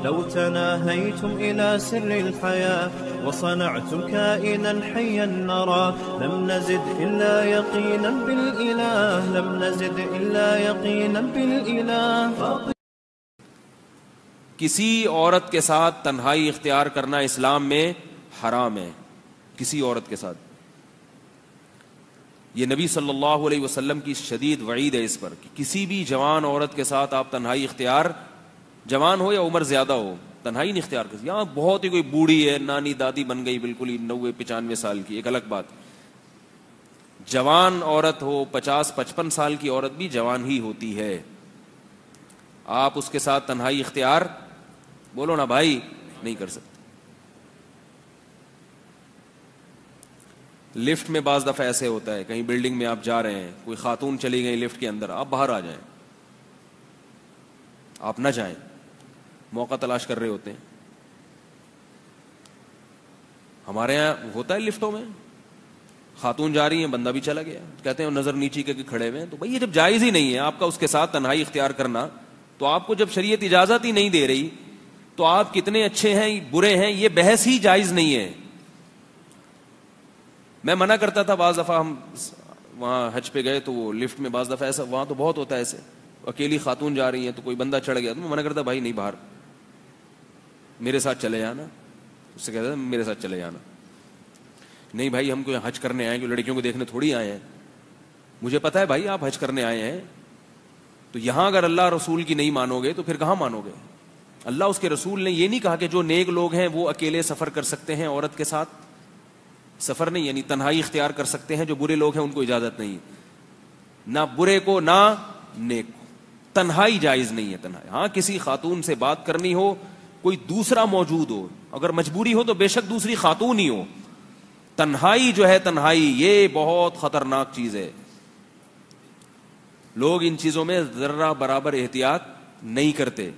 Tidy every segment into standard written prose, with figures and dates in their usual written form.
لو تناهيتم إلى سر الحياة وصنعتم كائنا حيا نرى لم نزد إلا يقينا بالإله لم نزد إلا يقينا بالإله. کسی عورت کے ساتھ تنہائی اختیار کرنا اسلام میں حرام ہے. کسی عورت کے ساتھ. یہ نبی صلی اللہ علیہ وسلم کی شدید وعید ہے اس پر کہ کسی بھی جوان عورت کے ساتھ آپ تنہائی اختیار، جوان ہو یا عمر زیادہ ہو، تنہائی نہیں اختیار کر. یہاں بہت ہی کوئی بوڑھی ہے، نانی دادی بن گئی بالکل ہی 90-95 سال کی، ایک الگ بات. جوان عورت ہو، 50-55 سال کی عورت بھی جوان ہی ہوتی ہے. آپ اس کے ساتھ تنہائی اختیار، بولو نا بھائی، نہیں کر سکتے. لفٹ میں بعض دفعہ ایسے ہوتا ہے، کہیں بلڈنگ میں آپ جا رہے ہیں، کوئی خاتون چلی گئی لفٹ کے اندر، آپ باہر آ جائیں، آپ نہ جائیں، موقع تلاش کر رہے ہوتے ہیں. ہمارے یہاں ہوتا ہے لفٹوں میں خاتون جا رہی ہیں، بندہ بھی چلا گیا، کہتے ہیں نظر نیچی کر کے کھڑے ہوئے ہیں. تو بھائی یہ جب جائز ہی نہیں ہے آپ کا اس کے ساتھ تنہائی اختیار کرنا، تو آپ کو جب شریعت اجازت ہی نہیں دے رہی تو آپ کتنے اچھے ہیں برے ہیں یہ بحث ہی جائز نہیں ہے. میں منع کرتا تھا بعض دفعہ، ہم وہاں حج پہ گئے تو وہ لفٹ میں بعض دفعہ ایسا، وہاں تو بہت ہوتا ہے ایسے، اکیلی خاتون جا رہی ہیں تو کوئی بندہ چڑھ گیا تو میں منع کرتا، بھائی نہیں، باہر میرے ساتھ چلے جانا. اس سے کہتا تھا میرے ساتھ چلے جانا. نہیں بھائی ہم کو حج کرنے آئے ہیں، لڑکیوں کو دیکھنے تھوڑی آئے ہیں. مجھے پتا ہے بھائی آپ حج کرنے آئے ہیں، تو یہاں اگر اللہ رسول کی نہیں مانو گے تو پھر کہاں مانو گے؟ اللہ اس کے رسول نے یہ نہیں کہا کہ جو نیک لوگ ہیں وہ اکیلے سفر کر سکتے ہیں، عورت کے ساتھ سفر نہیں، یعنی تنہائی اختیار کر سکتے ہیں. جو برے لوگ ہیں ان کو اجازت نہیں، نہ برے کو نہ نیک کو. تنہائی جائز نہیں ہے. تنہائی، ہاں کسی خاتون سے بات کرنی ہو، کوئی دوسرا موجود ہو، اگر مجبوری ہو تو بے شک دوسری خاتون ہی ہو. تنہائی جو ہے، تنہائی یہ بہت خطرناک چیز ہے. لوگ ان چیزوں میں ذرہ برابر احتیاط نہیں کرتے،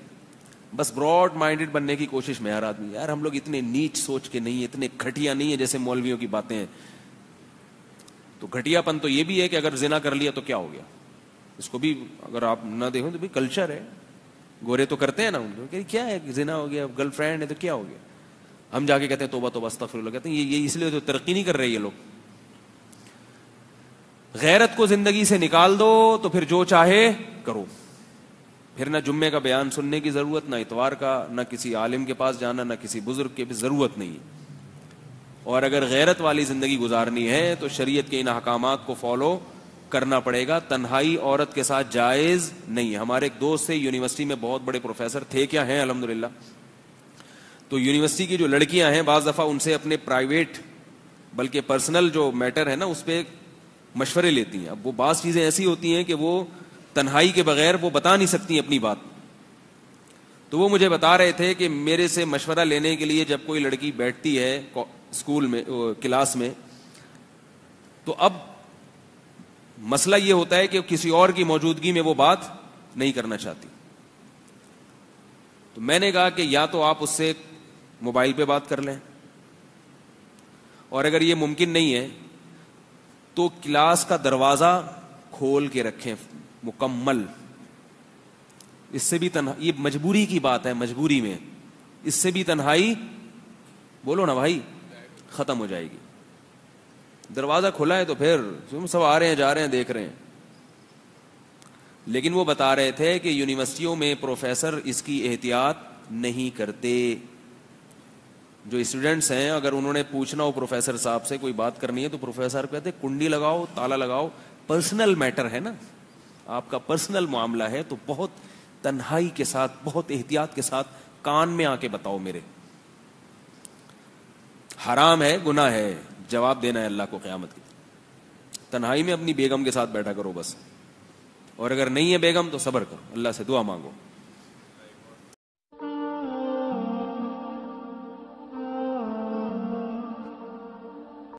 بس براڈ مائنڈڈ بننے کی کوشش میں ہر آدمی. یار ہم لوگ اتنے نیچ سوچ کے نہیں، اتنے گھٹیا نہیں ہے جیسے مولویوں کی باتیں ہیں. تو گھٹیا پن تو یہ بھی ہے کہ اگر زنا کر لیا تو کیا ہو گیا، اس کو بھی اگر آپ نہ دیکھو تو بھی کلچر ہے. گورے تو کرتے ہیں نا، ان کو کیا ہے، زنا ہو گیا، گرل فرینڈ ہے تو کیا ہو گیا. ہم جا کے کہتے ہیں توبہ توبہ استغفر اللہ، کہتے ہیں یہ اس لیے تو ترقی نہیں کر رہے یہ لوگ. غیرت کو زندگی سے نکال دو تو پھر جو چاہے کرو. پھر نہ جمعے کا بیان سننے کی ضرورت، نہ اتوار کا، نہ کسی عالم کے پاس جانا، نہ کسی بزرگ کے بھی ضرورت نہیں. اور اگر غیرت والی زندگی گزارنی ہے تو شریعت کے ان احکامات کو فالو کرنا پڑے گا. تنہائی عورت کے ساتھ جائز نہیں ہے. ہمارے ایک دوست سے یونیورسٹی میں بہت بڑے پروفیسر تھے، کیا ہیں الحمدللہ. تو یونیورسٹی کی جو لڑکیاں ہیں بعض دفعہ ان سے اپنے پرائیویٹ بلکہ پرسنل جو میٹر ہے نا اس پہ مشورے لیتی ہیں. اب وہ بعض چیزیں ایسی ہوتی ہیں کہ وہ تنہائی کے بغیر وہ بتا نہیں سکتی اپنی بات. تو وہ مجھے بتا رہے تھے کہ میرے سے مشورہ لینے کے لیے جب کوئی لڑکی بیٹھتی ہے اسکول میں، کلاس میں، تو اب مسئلہ یہ ہوتا ہے کہ کسی اور کی موجودگی میں وہ بات نہیں کرنا چاہتی. تو میں نے کہا کہ یا تو آپ اس سے موبائل پہ بات کر لیں، اور اگر یہ ممکن نہیں ہے تو کلاس کا دروازہ کھول کے رکھیں مکمل. اس سے بھی تنہائی، یہ مجبوری کی بات ہے، مجبوری میں اس سے بھی تنہائی، بولو نا بھائی، ختم ہو جائے گی. دروازہ کھلا ہے تو پھر سب آ رہے ہیں جا رہے ہیں دیکھ رہے ہیں. لیکن وہ بتا رہے تھے کہ یونیورسٹیوں میں پروفیسر اس کی احتیاط نہیں کرتے. جو اسٹوڈنٹس ہیں اگر انہوں نے پوچھنا ہو پروفیسر صاحب سے کوئی بات کرنی ہے تو پروفیسر کہتے ہیں کنڈی لگاؤ، تالا لگاؤ، پرسنل میٹر ہے نا، آپ کا پرسنل معاملہ ہے تو بہت تنہائی کے ساتھ، بہت احتیاط کے ساتھ کان میں آ کے بتاؤ میرے. حرام ہے، گناہ ہے، جواب دینا ہے اللہ کو قیامت کی. تنہائی میں اپنی بیگم کے ساتھ بیٹھا کرو بس، اور اگر نہیں ہے بیگم تو صبر کرو، اللہ سے دعا مانگو.